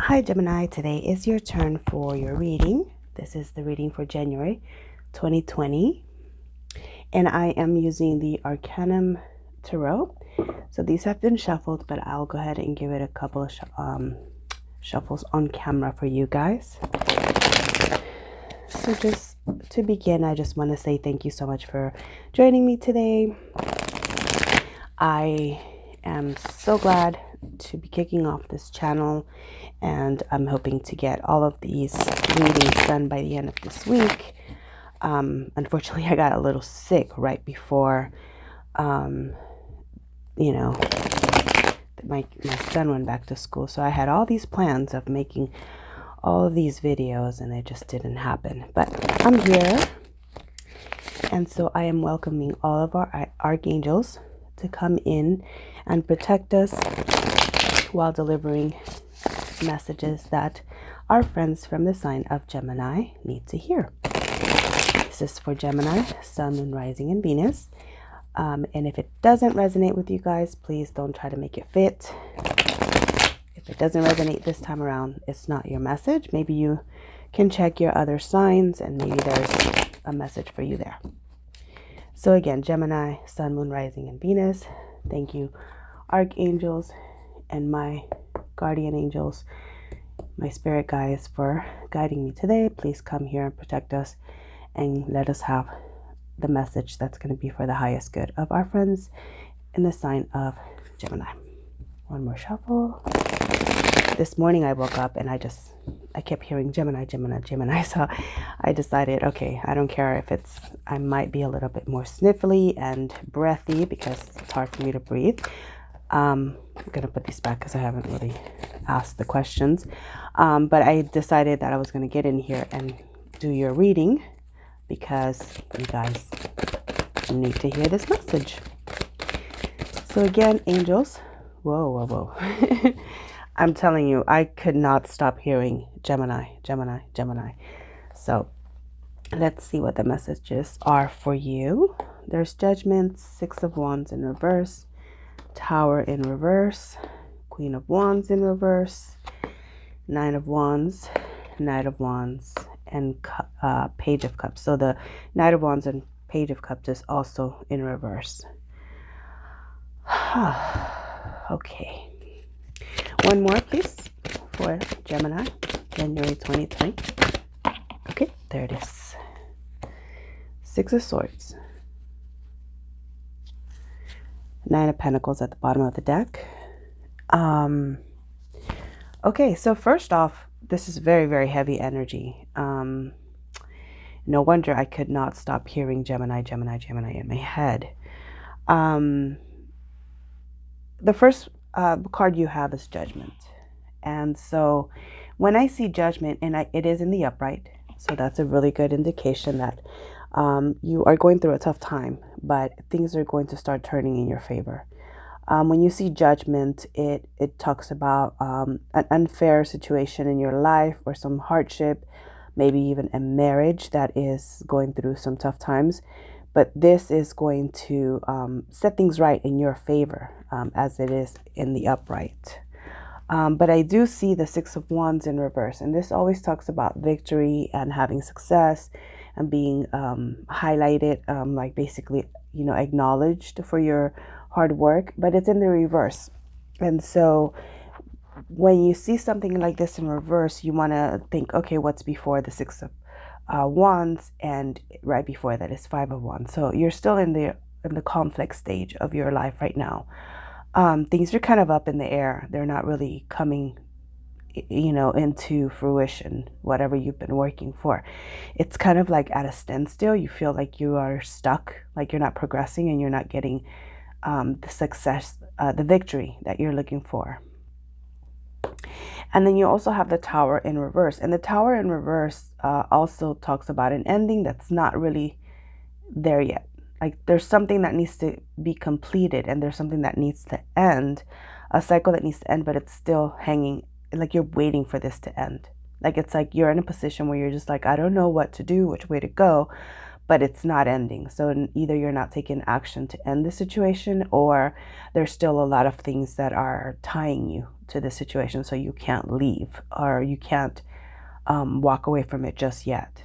Hi Gemini, today is your turn for your reading. This is the reading for January 2020, and I am using the Arcanum Tarot. So these have been shuffled, but I'll go ahead and give it a couple of shuffles on camera for you guys. So just to begin, I just want to say thank you so much for joining me today. I am so glad to be kicking off this channel, and I'm hoping to get all of these readings done by the end of this week. Unfortunately, I got a little sick right before my son went back to school, so I had all these plans of making all of these videos and it just didn't happen. But I'm here, and so I am welcoming all of our archangels to come in and protect us while delivering messages that our friends from the sign of Gemini need to hear. This is for Gemini, Sun, Moon, Rising, and Venus. And if it doesn't resonate with you guys, please don't try to make it fit. If it doesn't resonate this time around, it's not your message. Maybe you can check your other signs and maybe there's a message for you there. So again, Gemini, Sun, Moon, Rising, and Venus. Thank you, archangels and my guardian angels, my spirit guides, for guiding me today. Please come here and protect us and let us have the message that's going to be for the highest good of our friends in the sign of Gemini. One more shuffle. This morning I woke up and I kept hearing Gemini, Gemini, Gemini. So I decided, okay, I don't care if I might be a little bit more sniffly and breathy because it's hard for me to breathe. I'm going to put these back because I haven't really asked the questions. But I decided that I was going to get in here and do your reading because you guys need to hear this message. So again, angels, whoa. I'm telling you, I could not stop hearing Gemini, Gemini, Gemini. So let's see what the messages are for you. There's Judgment, Six of Wands in reverse, Tower in reverse, Queen of Wands in reverse, Nine of Wands, Knight of Wands, and Page of Cups. So the Knight of Wands and Page of Cups is also in reverse. Okay. One more, please, for Gemini, January 2020. Okay, there it is. Six of Swords. Nine of Pentacles at the bottom of the deck. Okay, so first off, this is very, very heavy energy. No wonder I could not stop hearing Gemini, Gemini, Gemini in my head. The first card you have is Judgment. And so when I see Judgment, and it is in the upright, so that's a really good indication that you are going through a tough time, but things are going to start turning in your favor. When you see Judgment, it talks about an unfair situation in your life or some hardship, maybe even a marriage that is going through some tough times. But this is going to set things right in your favor, as it is in the upright. But I do see the Six of Wands in reverse, and this always talks about victory and having success and being highlighted, like basically, acknowledged for your hard work, but it's in the reverse. And so when you see something like this in reverse, you want to think, okay, what's before the Six of Wands, and right before that is Five of Wands. So you're still in the conflict stage of your life right now. Things are kind of up in the air. They're not really coming into fruition, whatever you've been working for. It's kind of like at a standstill. You feel like you are stuck, like you're not progressing and you're not getting the success, the victory that you're looking for. And then you also have the Tower in reverse. And the Tower in reverse also talks about an ending that's not really there yet. Like there's something that needs to be completed and there's something that needs to end, a cycle that needs to end, but it's still hanging, like you're waiting for this to end. Like it's like you're in a position where you're just like, I don't know what to do, which way to go, but it's not ending. So either you're not taking action to end the situation, or there's still a lot of things that are tying you to the situation, so you can't leave or you can't walk away from it just yet.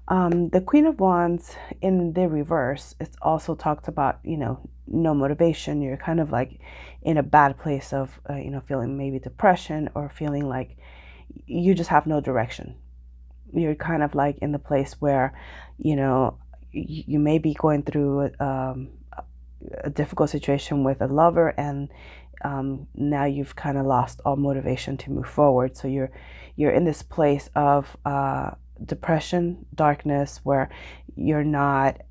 The Queen of Wands in the reverse, it's also talked about, no motivation. You're kind of like in a bad place of, feeling maybe depression or feeling like you just have no direction. You're kind of like in the place where, you may be going through a difficult situation with a lover, and now you've kind of lost all motivation to move forward. So you're in this place of depression, darkness, where you're not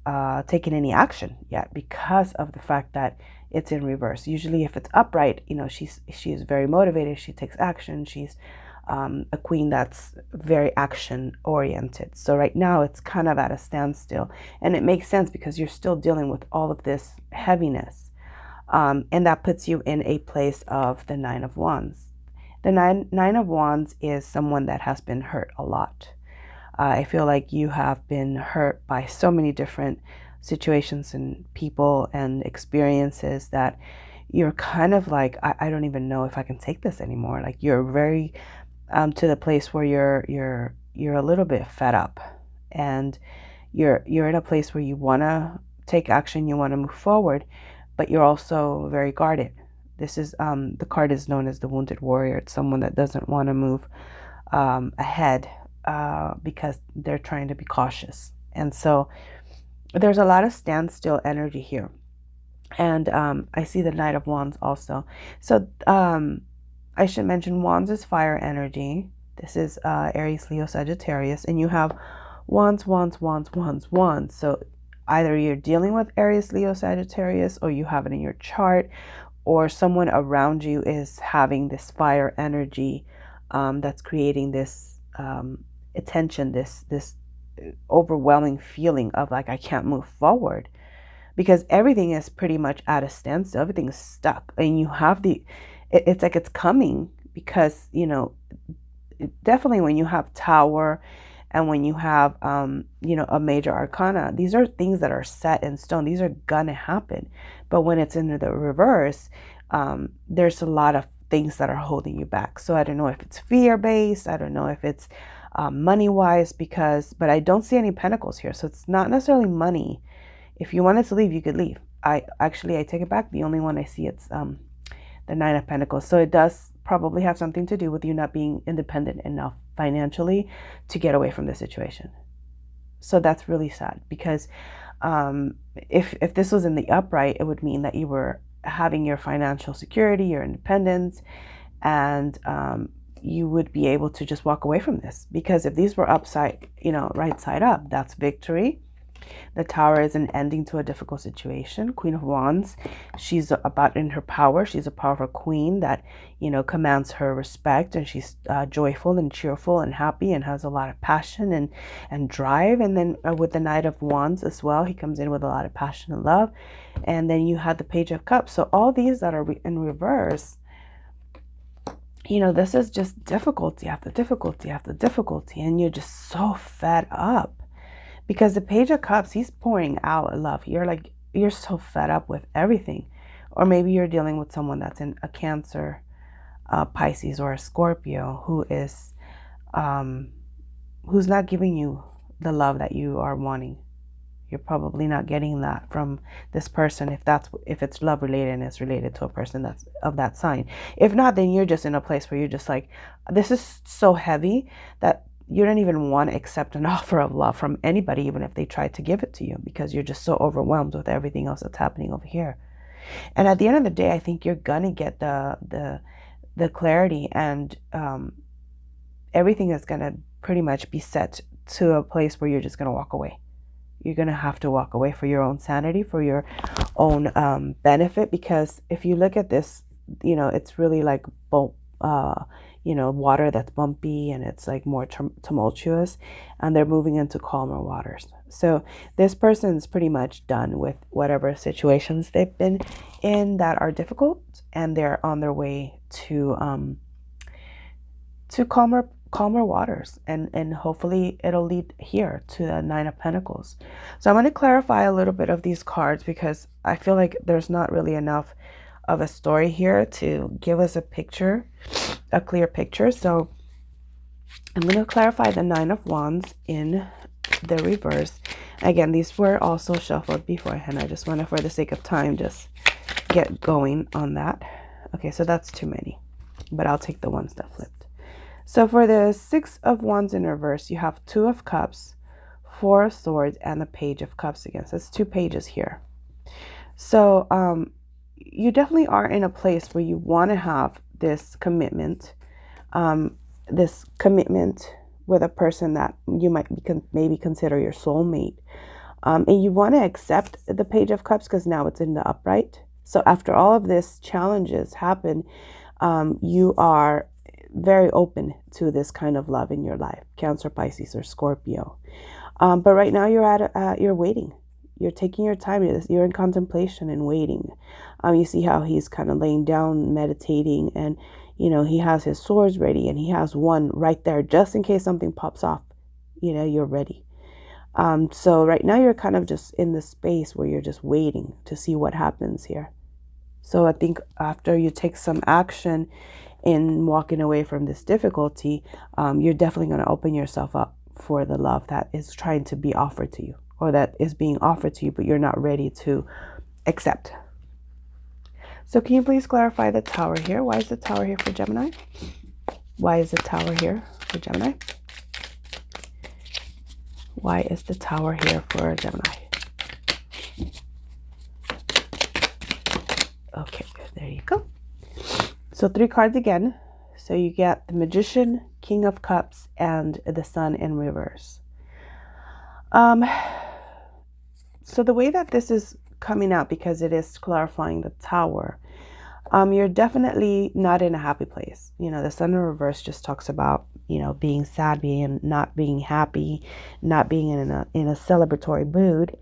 taking any action yet because of the fact that it's in reverse. Usually if it's upright, she's very motivated, she takes action, she's a queen that's very action oriented. So right now it's kind of at a standstill, and it makes sense because you're still dealing with all of this heaviness, and that puts you in a place of the Nine of Wands. The nine of Wands is someone that has been hurt a lot. I feel like you have been hurt by so many different situations and people and experiences that you're kind of like, I don't even know if I can take this anymore. Like you're very to the place where you're a little bit fed up, and you're in a place where you want to take action, you want to move forward, but you're also very guarded. This is the card is known as the Wounded Warrior. It's someone that doesn't want to move ahead because they're trying to be cautious. And so there's a lot of standstill energy here. And I see the Knight of Wands also. So I should mention Wands is fire energy. This is Aries, Leo, Sagittarius. And you have Wands, Wands, Wands, Wands, Wands. So either you're dealing with Aries, Leo, Sagittarius, or you have it in your chart, or someone around you is having this fire energy that's creating this attention, this overwhelming feeling of like, I can't move forward because everything is pretty much at a standstill. Everything is stuck, and you have it's like it's coming because, definitely when you have Tower and when you have, a major arcana, these are things that are set in stone. These are going to happen. But when it's in the reverse, there's a lot of things that are holding you back. So I don't know if it's fear-based. I don't know if it's money-wise, but I don't see any pentacles here. So it's not necessarily money. If you wanted to leave, you could leave. I take it back. The only one I see, it's the Nine of Pentacles. So it does probably have something to do with you not being independent enough financially to get away from the situation. So that's really sad because if this was in the upright, it would mean that you were having your financial security, your independence, and you would be able to just walk away from this. Because if these were upside, right side up, that's victory. The Tower is an ending to a difficult situation. Queen of Wands, she's about in her power. She's a powerful queen that, commands her respect, and she's joyful and cheerful and happy and has a lot of passion and drive. And then with the Knight of Wands as well, he comes in with a lot of passion and love. And then you have the Page of Cups. So all these that are in reverse, this is just difficulty after difficulty after difficulty, and you're just so fed up. Because the Page of Cups, he's pouring out love. You're so fed up with everything. Or maybe you're dealing with someone that's in a Cancer, Pisces, or a Scorpio who is, who's not giving you the love that you are wanting. You're probably not getting that from this person if it's love related and it's related to a person that's of that sign. If not, then you're just in a place where you're just like, this is so heavy that you don't even want to accept an offer of love from anybody, even if they try to give it to you, because you're just so overwhelmed with everything else that's happening over here. And at the end of the day, I think you're gonna get the clarity, and everything is gonna pretty much be set to a place where you're just gonna walk away. You're gonna have to walk away for your own sanity, for your own benefit, because if you look at this, it's really like water that's bumpy, and it's like more tumultuous, and they're moving into calmer waters. So this person's pretty much done with whatever situations they've been in that are difficult, and they're on their way to calmer waters, and hopefully it'll lead here to the Nine of Pentacles. So I'm going to clarify a little bit of these cards because I feel like there's not really enough of a story here to give us a picture, a clear picture. So I'm going to clarify the Nine of Wands in the reverse. Again, these were also shuffled beforehand. I just want to, for the sake of time, just get going on that. Okay, so that's too many, but I'll take the ones that flipped. So for the Six of Wands in reverse, you have Two of Cups, Four of Swords, and the Page of Cups again. So it's 2 pages here. So you definitely are in a place where you want to have this commitment, with a person that you might maybe consider your soulmate. And you want to accept the Page of Cups because now it's in the upright. So after all of this challenges happen, you are very open to this kind of love in your life, Cancer, Pisces, or Scorpio. But right now you're waiting. You're taking your time. You're in contemplation and waiting. You see how he's kind of laying down, meditating, and he has his swords ready, and he has one right there just in case something pops off. You're ready. So right now you're kind of just in the space where you're just waiting to see what happens here. So I think after you take some action in walking away from this difficulty, you're definitely going to open yourself up for the love that is trying to be offered to you, or that is being offered to you, but you're not ready to accept. So can you please clarify the Tower here? Why is the Tower here for Gemini? Why is the Tower here for Gemini? Why is the Tower here for Gemini? Okay, there you go. So 3 cards again. So you get the Magician, King of Cups, and the Sun in reverse. So the way that this is coming out, because it is clarifying the Tower, you're definitely not in a happy place. The Sun in reverse just talks about, being sad, not being happy, not being in a celebratory mood,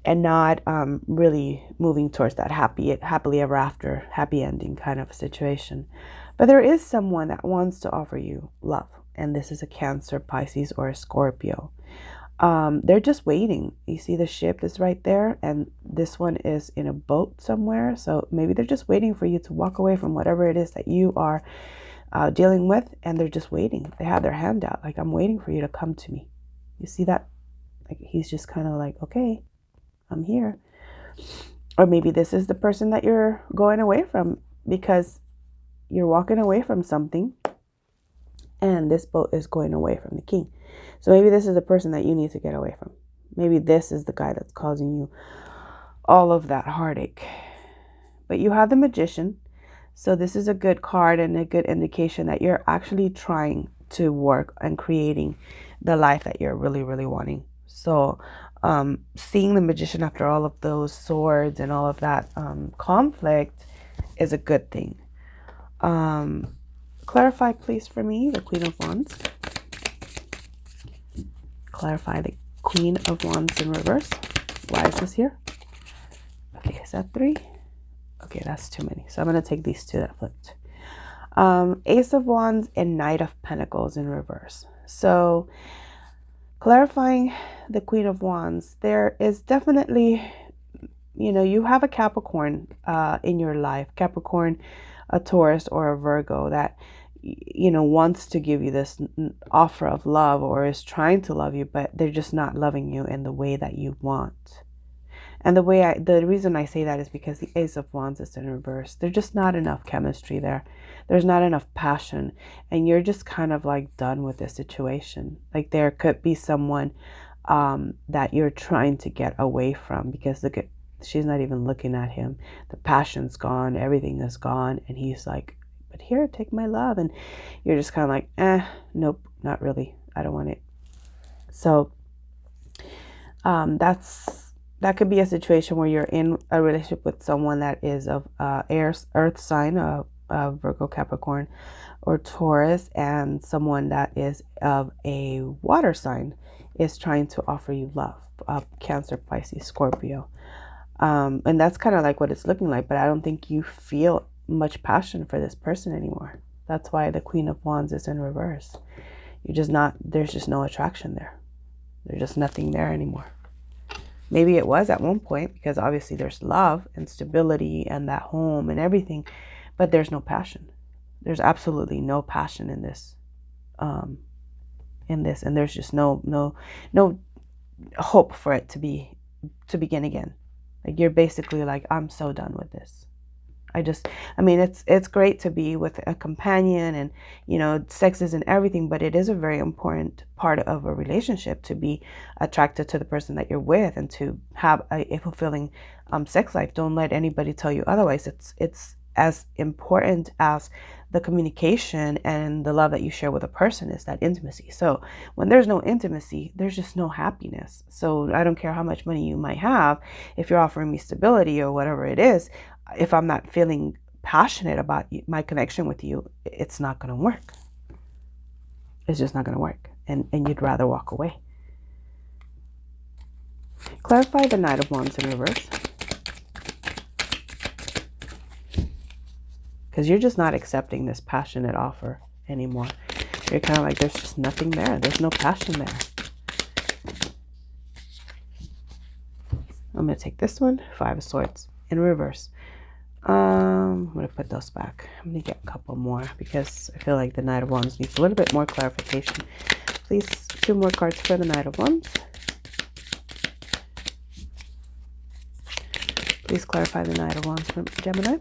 and not really moving towards that happily ever after, happy ending kind of a situation. But there is someone that wants to offer you love, and this is a Cancer, Pisces, or a Scorpio. They're just waiting. You see the ship is right there, and this one is in a boat somewhere. So maybe they're just waiting for you to walk away from whatever it is that you are dealing with, and they're just waiting. They have their hand out, like, I'm waiting for you to come to me. You see that? Like, he's just kind of like, okay, I'm here. Or maybe this is the person that you're going away from, because you're walking away from something, and this boat is going away from the king. So maybe this is the person that you need to get away from. Maybe this is the guy that's causing you all of that heartache. But you have the Magician. So this is a good card and a good indication that you're actually trying to work on creating the life that you're really, really wanting. So seeing the Magician after all of those swords and all of that conflict is a good thing. Clarify, please, for me, the Queen of Wands. Clarify the Queen of Wands in reverse. Why is this here? Okay, is that 3? Okay, that's too many. So I'm going to take these 2 that flipped. Ace of Wands and Knight of Pentacles in reverse. So clarifying the Queen of Wands, there is definitely, you have a Capricorn in your life. Capricorn, a Taurus, or a Virgo that wants to give you this offer of love, or is trying to love you, but they're just not loving you in the way that you want. And the reason I say that is because the Ace of Wands is in reverse. There's just not enough chemistry there. There's not enough passion, and you're just kind of like done with this situation. Like, there could be someone that you're trying to get away from, because look at, she's not even looking at him. The passion's gone, everything is gone, and he's like, but here, take my love. And you're just kind of like, nope, not really. I don't want it. So that could be a situation where you're in a relationship with someone that is of earth sign, Virgo, Capricorn, or Taurus, and someone that is of a water sign is trying to offer you love, Cancer, Pisces, Scorpio. And that's kind of like what it's looking like, but I don't think you feel much passion for this person anymore. That's why the Queen of Wands is in reverse. There's just no attraction there. There's just nothing there anymore. Maybe it was at one point, because obviously there's love and stability and that home and everything, but there's no passion. There's absolutely no passion in this, and there's just no hope for it to begin again. Like, you're basically like, I'm so done with this. I mean, it's great to be with a companion, and, you know, sex isn't everything, but it is a very important part of a relationship, to be attracted to the person that you're with and to have a fulfilling sex life. Don't let anybody tell you otherwise. It's as important as the communication and the love that you share with a person is that intimacy. So when there's no intimacy, there's just no happiness. So I don't care how much money you might have, if you're offering me stability or whatever it is, if I'm not feeling passionate about my connection with you, it's not going to work. It's just not going to work. And you'd rather walk away. Clarify the Knight of Wands in reverse. Because you're just not accepting this passionate offer anymore. You're kind of like, there's just nothing there. There's no passion there. I'm going to take this one, Five of Swords in reverse. I'm going to put those back. I'm going to get a couple more, because I feel like the Knight of Wands needs a little bit more clarification. Please, 2 more cards for the Knight of Wands. Please clarify the Knight of Wands for Gemini.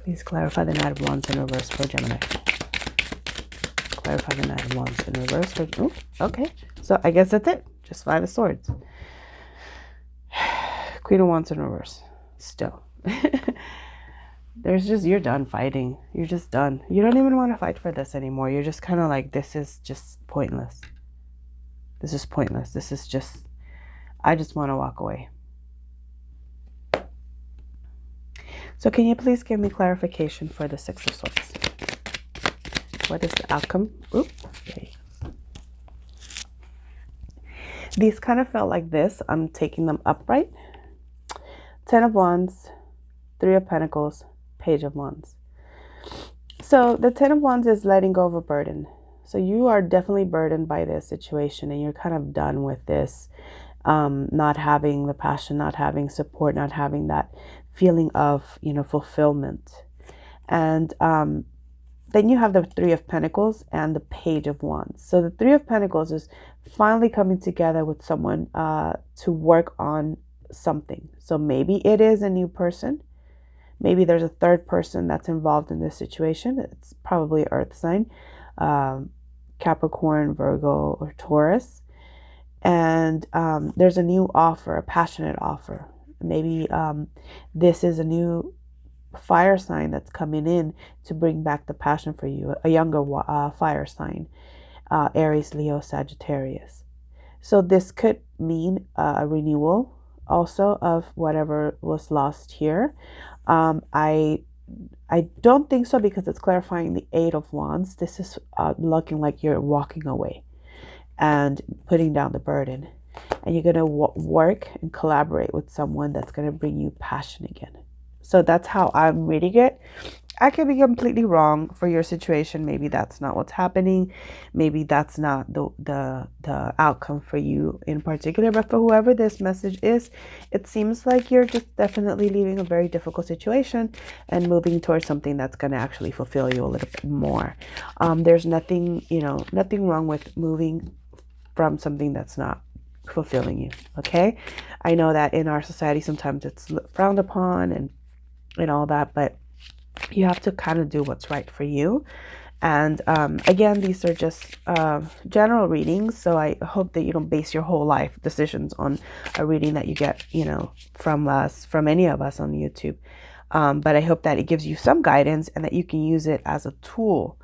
Please clarify the Knight of Wands in reverse for Gemini. Clarify the Knight of Wands in reverse for... Oh, okay. So I guess that's it. Just 5 of Swords. Queen of Wands in reverse. Still. There's just... You're done fighting. You're just done. You don't even want to fight for this anymore. You're just kind of like, this is just pointless. This is pointless. This is just... I just want to walk away. So can you please give me clarification for the Six of Swords? What is the outcome? Oop. Okay. These kind of felt like this. I'm taking them upright. 10 of Wands, 3 of Pentacles, Page of Wands. So the 10 of Wands is letting go of a burden. So you are definitely burdened by this situation, and you're kind of done with this. Not having the passion, not having support, not having that feeling of, you know, fulfillment. And then you have the 3 of Pentacles and the Page of Wands. So the 3 of Pentacles is finally coming together with someone to work on something. So maybe it is a new person. Maybe there's a third person that's involved in this situation. It's probably Earth sign, Capricorn, Virgo, or Taurus. And there's a new offer, a passionate offer. Maybe this is a new fire sign that's coming in to bring back the passion for you, a younger fire sign, Aries, Leo, Sagittarius. So this could mean a renewal also of whatever was lost here. I don't think so, because it's clarifying the 8 of Wands. This is looking like you're walking away and putting down the burden. And you're going to work and collaborate with someone that's going to bring you passion again. So that's how I'm reading it. I could be completely wrong for your situation. Maybe that's not what's happening. Maybe that's not the outcome for you in particular. But for whoever this message is, it seems like you're just definitely leaving a very difficult situation and moving towards something that's going to actually fulfill you a little bit more. There's nothing, you know, nothing wrong with moving from something that's not fulfilling you. Okay, I know that in our society sometimes it's frowned upon and all that, but you have to kind of do what's right for you. And again, these are just general readings, so I hope that you don't base your whole life decisions on a reading that you get, you know, from us, from any of us on YouTube. But I hope that it gives you some guidance and that you can use it as a tool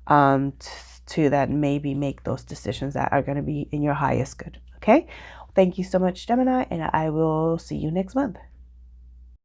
to that maybe make those decisions that are going to be in your highest good. Okay, thank you so much, Gemini, and I will see you next month.